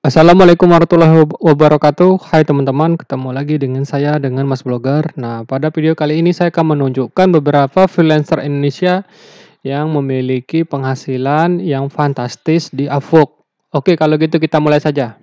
Assalamualaikum warahmatullahi wabarakatuh. Hai teman-teman, ketemu lagi dengan saya dengan Mas Blogger. Nah, pada video kali ini saya akan menunjukkan beberapa freelancer Indonesia yang memiliki penghasilan yang fantastis di Upwork. Oke, kalau gitu kita mulai saja.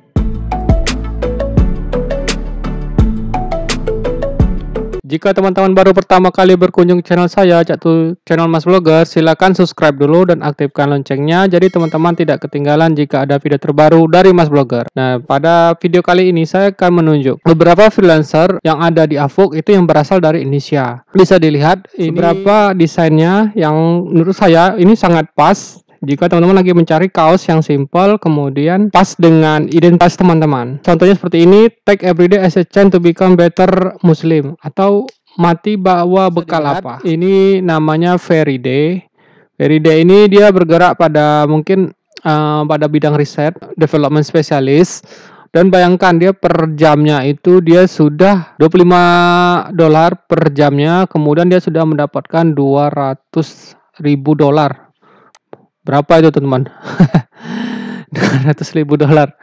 Jika teman-teman baru pertama kali berkunjung channel saya, yaitu channel Mas Blogger, silakan subscribe dulu dan aktifkan loncengnya, jadi teman-teman tidak ketinggalan jika ada video terbaru dari Mas Blogger. Nah, pada video kali ini saya akan menunjuk beberapa freelancer yang ada di Upwork itu yang berasal dari Indonesia. Bisa dilihat beberapa desainnya yang menurut saya ini sangat pas. Jika teman-teman lagi mencari kaos yang simple, kemudian pas dengan identitas teman-teman. Contohnya seperti ini, take everyday as a chance to become better Muslim. Atau mati bawa bekal apa. Ini namanya Feriday. Feriday ini dia bergerak pada mungkin pada bidang riset, development specialist. Dan bayangkan dia per jamnya itu dia sudah $25 per jamnya. Kemudian dia sudah mendapatkan $200.000. Berapa itu teman-teman? $200.000.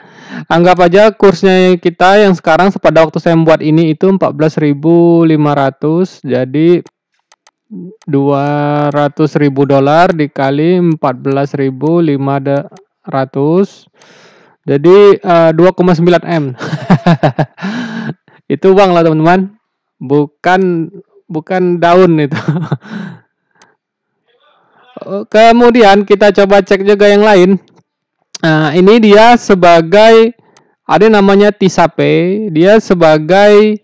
Anggap aja kursnya kita yang sekarang pada waktu saya membuat ini itu 14.500. Jadi $200.000 dikali 14.500. Jadi 2,9 M. Itu uang lah teman-teman. Bukan daun itu. Kemudian kita coba cek juga yang lain. Nah, ini dia sebagai ada namanya Tisape. Dia sebagai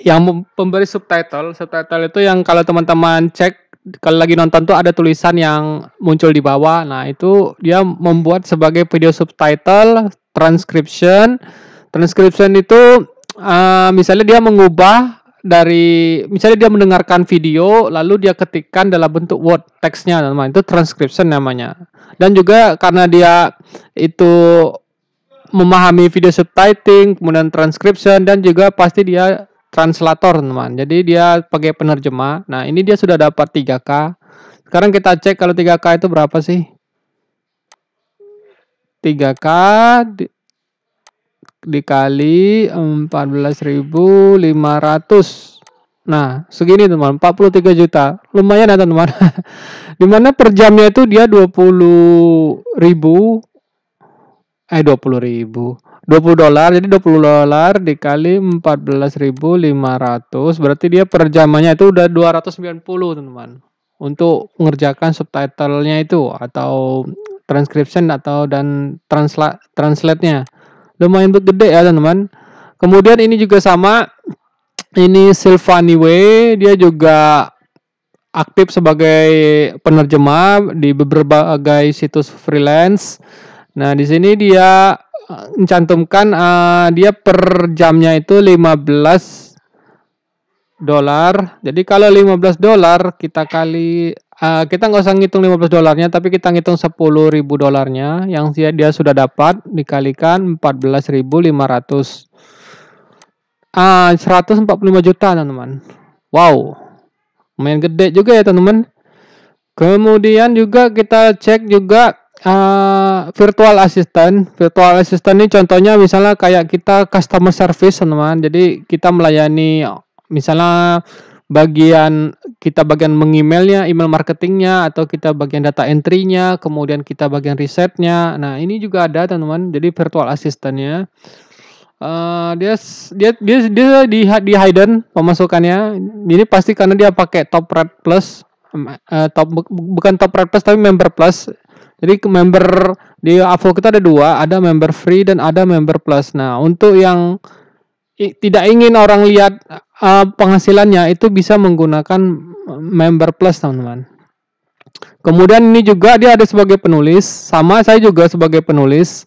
yang pemberi subtitle. Subtitle itu yang kalau teman-teman cek kalau lagi nonton tuh ada tulisan yang muncul di bawah. Nah, itu dia membuat sebagai video subtitle, transcription. Transcription itu misalnya dia mengubah dari misalnya dia mendengarkan video lalu dia ketikkan dalam bentuk word teksnya teman-teman, itu transcription namanya. Dan juga karena dia itu memahami video subtitling, kemudian transcription, dan juga pasti dia translator teman-teman. Jadi dia pakai penerjemah. Nah, ini dia sudah dapat 3K. Sekarang kita cek kalau 3K itu berapa sih? 3K dikali 14.500. Nah, segini teman, 43 juta. Lumayan ya teman. Dimana per jamnya itu dia 20 $20, jadi $20 dikali 14.500, berarti dia per jamnya itu udah 290 teman-teman. Untuk mengerjakan subtitlenya itu atau transcription atau dan translate-nya. Lumayan gede ya teman-teman. Kemudian ini juga sama, ini Silvani W, dia juga aktif sebagai penerjemah di berbagai situs freelance. Nah, di sini dia mencantumkan dia per jamnya itu $15. Jadi kalau $15 kita kali kita nggak usah ngitung $15-nya, tapi kita ngitung $10.000 yang dia sudah dapat dikalikan 14.500. 145 juta teman-teman. Wow, lumayan gede juga ya teman-teman. Kemudian juga kita cek juga virtual assistant. Virtual assistant ini contohnya misalnya kayak kita customer service teman-teman. Jadi kita melayani misalnya bagian mengemailnya, email marketingnya, atau kita bagian data entry-nya, kemudian kita bagian risetnya. Nah, ini juga ada teman-teman. Jadi virtual assistant-nya dia di hidden pemasukannya. Ini pasti karena dia pakai Top Red Plus, bukan Top Red Plus tapi Member Plus. Jadi member di Upwork kita ada dua, ada member free dan ada member plus. Nah, untuk yang tidak ingin orang lihat penghasilannya itu bisa menggunakan member plus teman-teman. Kemudian ini juga dia ada sebagai penulis, sama saya juga sebagai penulis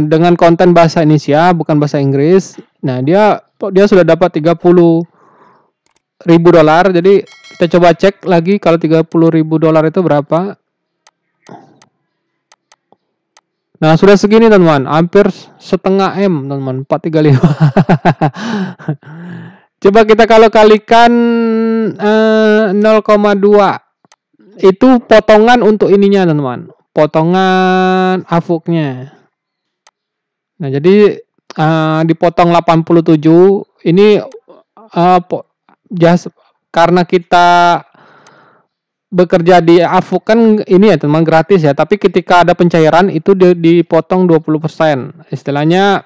dengan konten bahasa Indonesia bukan bahasa Inggris. Nah, dia sudah dapat $30.000. Jadi kita coba cek lagi kalau $30.000 itu berapa. Nah, sudah segini teman-teman, hampir setengah M teman-teman, 435. Coba kita kalau kalikan 0,2, itu potongan untuk ininya teman-teman. potongan avuknya. Nah, jadi dipotong 87 ini karena kita bekerja di avuk kan ini ya teman gratis ya, tapi ketika ada pencairan itu dipotong 20%. Istilahnya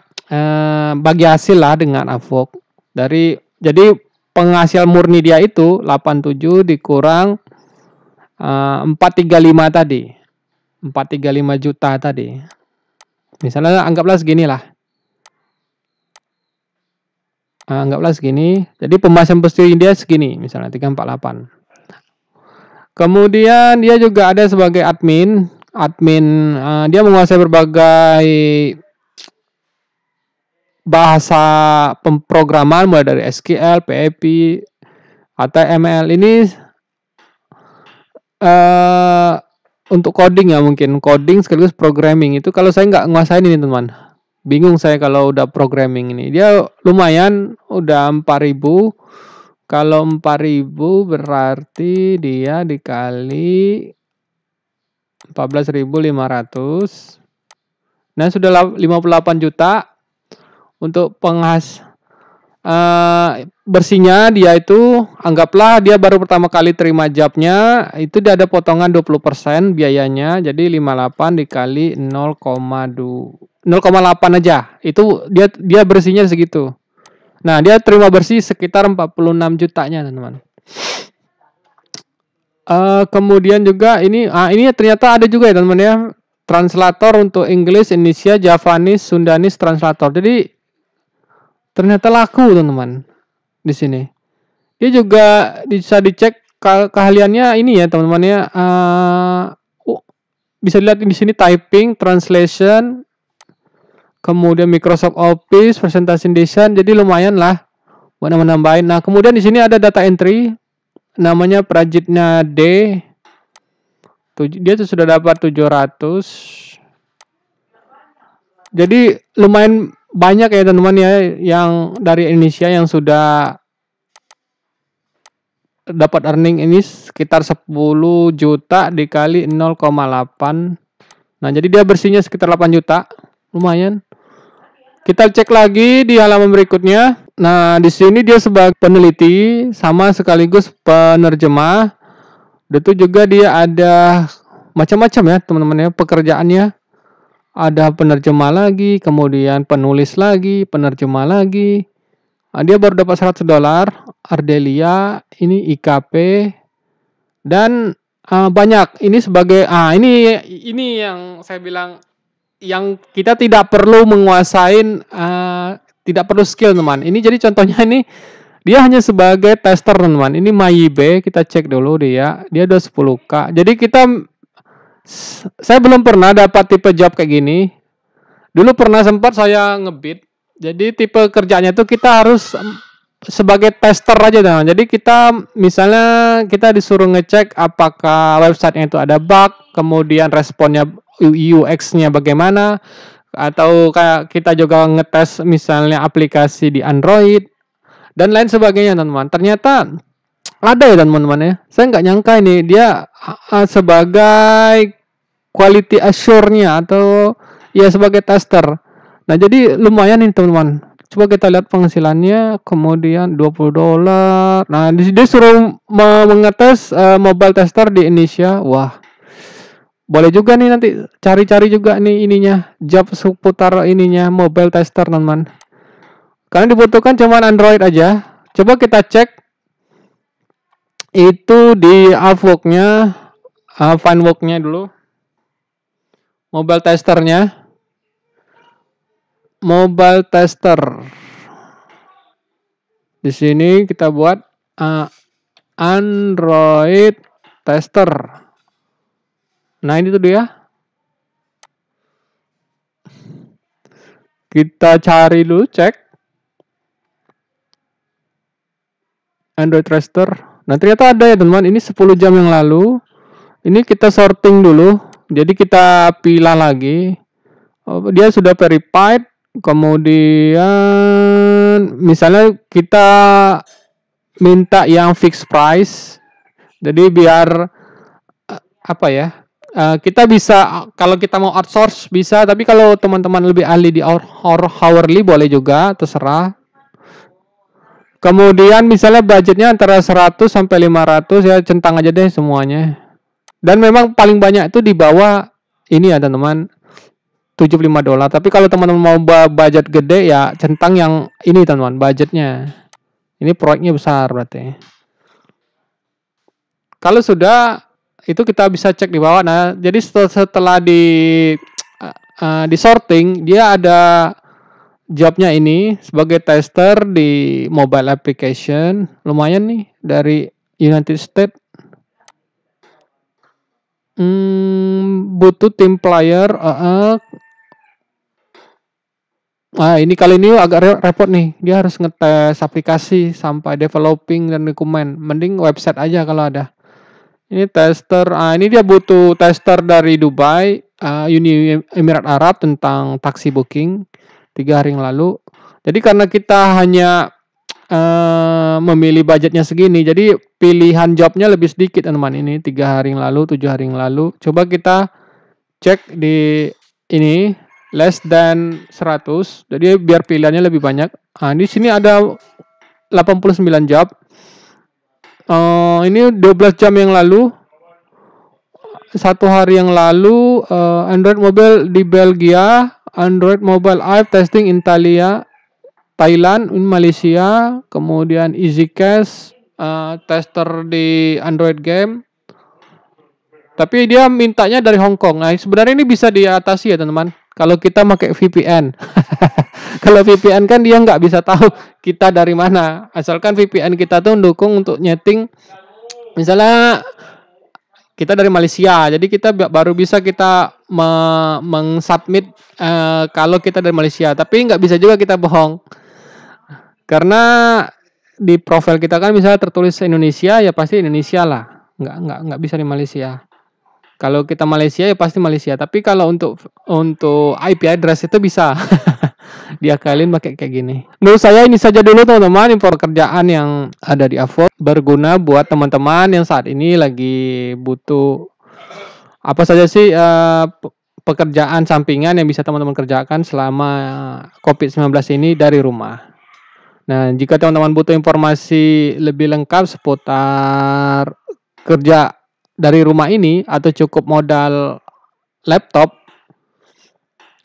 bagi hasil lah dengan avuk. Jadi penghasil murni dia itu 87 dikurang 435 tadi. 435 juta tadi. Misalnya anggaplah segini lah. Anggaplah segini. Jadi pembahasan posisi dia segini, misalnya 348. Kemudian dia juga ada sebagai admin. Dia menguasai berbagai bahasa pemrograman mulai dari SQL, PHP, HTML. Ini untuk coding ya, mungkin coding sekaligus programming. Itu kalau saya nggak nguasain ini teman, bingung saya kalau udah programming ini. Dia lumayan, udah 4.000. Kalau 4.000 berarti dia dikali 14.500. Nah, sudah 58 juta untuk bersihnya dia itu, anggaplah dia baru pertama kali terima jobnya, itu dia ada potongan 20% biayanya, jadi 58 dikali 0,8 aja. Itu dia bersihnya segitu. Nah, dia terima bersih sekitar 46 jutanya, teman-teman. Kemudian juga ini ternyata ada juga ya, teman-teman ya, translator untuk English, Indonesia, Javanese, Sundanese translator. Jadi ternyata laku, teman-teman. Di sini. Dia juga bisa dicek keahliannya ini ya, teman-teman ya. Bisa dilihat di sini typing, translation, kemudian Microsoft Office, presentation design, jadi lumayan lah buat nambahin. Nah, kemudian di sini ada data entry, namanya Prajitna D. Dia tuh sudah dapat 700. Jadi lumayan banyak ya teman-teman ya, yang dari Indonesia yang sudah dapat earning ini sekitar 10 juta dikali 0,8. Nah, jadi dia bersihnya sekitar 8 juta. Lumayan. Kita cek lagi di halaman berikutnya. Nah, di sini dia sebagai peneliti sama sekaligus penerjemah. Itu juga dia ada macam-macam ya, teman-teman ya, pekerjaannya. Ada penerjemah lagi, kemudian penulis lagi, penerjemah lagi. Nah, dia baru dapat $100. Ardelia, ini IKP, dan banyak. Ini sebagai ini yang saya bilang, yang kita tidak perlu menguasain, tidak perlu skill, teman. Ini jadi contohnya ini, dia hanya sebagai tester, teman. Ini MyIB, kita cek dulu dia udah 10K. Jadi saya belum pernah dapat tipe job kayak gini. Dulu pernah sempat saya ngebid. Jadi tipe kerjanya tuh kita harus sebagai tester aja, teman. Jadi misalnya kita disuruh ngecek apakah websitenya itu ada bug, kemudian responnya UX-nya bagaimana, atau kayak kita juga ngetes misalnya aplikasi di Android dan lain sebagainya, teman-teman. Ternyata ada ya, teman-teman ya. Saya nggak nyangka ini dia sebagai quality assure-nya atau ya sebagai tester. Nah, jadi lumayan nih, teman-teman. Coba kita lihat penghasilannya, kemudian $20. Nah, dia suruh mengetes mobile tester di Indonesia. Wah, boleh juga nih nanti cari-cari juga nih ininya, job seputar ininya mobile tester, teman-teman. Karena dibutuhkan cuma Android aja. Coba kita cek itu di Upwork-nya, Finework-nya dulu. Mobile testernya. Mobile tester. Di sini kita buat Android tester. Nah, ini tuh dia. Kita cari dulu, cek Android tester. Nah, ternyata ada ya, teman-teman. Ini 10 jam yang lalu. Ini kita sorting dulu. Jadi kita pilih lagi. Dia sudah verified. Kemudian misalnya kita minta yang fixed price. Jadi biar apa ya? Kita bisa kalau kita mau outsource bisa, tapi kalau teman-teman lebih ahli di hourly boleh juga, terserah. Kemudian misalnya budgetnya antara 100 sampai 500 ya, centang aja deh semuanya. Dan memang paling banyak itu di bawah ini ya teman-teman, $75. Tapi kalau teman-teman mau budget gede ya centang yang ini teman-teman, budgetnya. Ini proyeknya besar berarti. Kalau sudah itu kita bisa cek di bawah. Nah, jadi setelah di sorting, dia ada jobnya ini sebagai tester di mobile application. Lumayan nih dari United States. Butuh tim player. Ini kali ini agak repot nih. Dia harus ngetes aplikasi sampai developing dan dokumen. Mending website aja kalau ada. Ini tester. Ini dia butuh tester dari Dubai, Uni Emirat Arab tentang taksi booking 3 hari yang lalu. Jadi karena kita hanya memilih budgetnya segini, jadi pilihan jobnya lebih sedikit teman. Ini 3 hari yang lalu, 7 hari yang lalu. Coba kita cek di ini less than 100. Jadi biar pilihannya lebih banyak. Di sini ada 89 job. Ini 12 jam yang lalu. 1 hari yang lalu Android mobile di Belgia, Android mobile app testing Italia, Thailand, Malaysia, kemudian EasyCash, tester di Android game. Tapi dia mintanya dari Hong Kong. Nah, sebenarnya ini bisa diatasi ya teman-teman. Kalau kita pakai VPN. Kalau VPN kan dia nggak bisa tahu kita dari mana. Asalkan VPN kita tuh mendukung untuk nyeting. Misalnya kita dari Malaysia, jadi kita baru bisa kita mengsubmit kalau kita dari Malaysia. Tapi nggak bisa juga kita bohong. Karena di profil kita kan misalnya tertulis Indonesia, ya pasti Indonesia lah. Nggak bisa di Malaysia. Kalau kita Malaysia ya pasti Malaysia. Tapi kalau untuk IP address itu bisa diakalin pakai kayak gini. Menurut saya ini saja dulu teman-teman info pekerjaan yang ada di Upwork, berguna buat teman-teman yang saat ini lagi butuh apa saja sih pekerjaan sampingan yang bisa teman-teman kerjakan selama COVID-19 ini dari rumah. Nah, jika teman-teman butuh informasi lebih lengkap seputar kerja dari rumah ini atau cukup modal laptop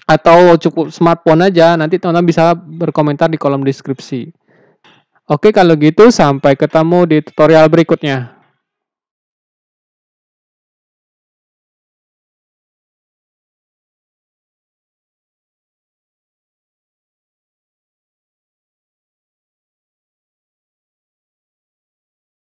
atau cukup smartphone aja, nanti teman-teman bisa berkomentar di kolom deskripsi. Oke, kalau gitu sampai ketemu di tutorial berikutnya.